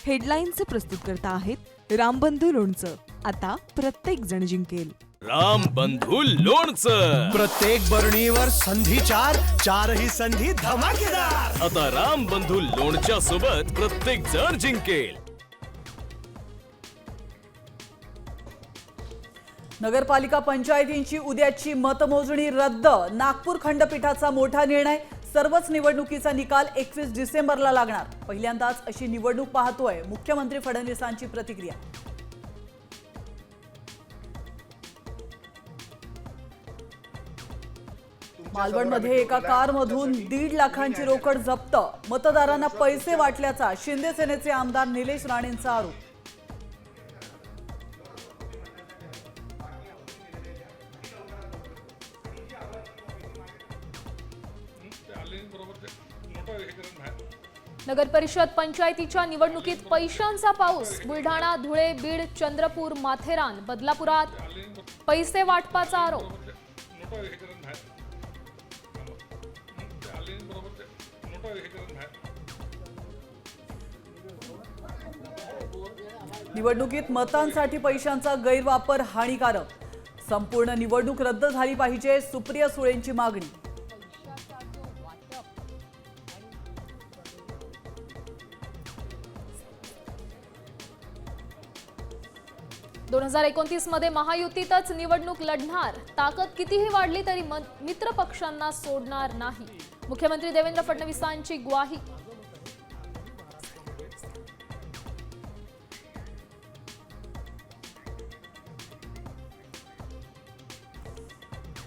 हेडलाईन्सचे प्रस्तुत करता आहेत रामबंधू लोणचं. आता प्रत्येक जण जिंकेल. रामबंधू लोणचं. प्रत्येक बरणीवर संधी चार, चारही संधी धमाकेदार. आता रामबंधू लोणच्या सोबत प्रत्येक जण जिंकेल. नगरपालिका पंचायतींची उद्याची मतमोजणी रद्द. नागपूर खंडपीठाचा मोठा निर्णय. सर्वच निवडणुकीचा निकाल 21 डिसेंबरला लागणार. पहिल्यांदाच अशी निवडणूक पाहतोय मुख्यमंत्री फडणवीसांची प्रतिक्रिया. मालवणमध्ये एका कारमधून 1.5 लाखांची रोकड जप्त. मतदारांना पैसे वाटल्याचा शिंदे सेनेचे आमदार निलेश राणेंचा आरोप. नगर परिषद पंचायतीच्या निवडणुकीत पैशांचा पाऊस. बुलढाणा, धुळे, बीड, चंद्रपूर, माथेरान, बदलापुरात पैसे वाटपाचा आरोप. निवडणुकीत मतांसाठी पैशांचा गैरवापर हानिकारक. संपूर्ण निवडणूक रद्द झाली पाहिजे, सुप्रिया सुळेंची मागणी. 2029 मध्ये महायुतीतच निवडणूक लढणार. ताकद कितीही वाढली तरी मित्र पक्षांना सोडणार नाही. मुख्यमंत्री देवेंद्र फडणवीसांची ग्वाही.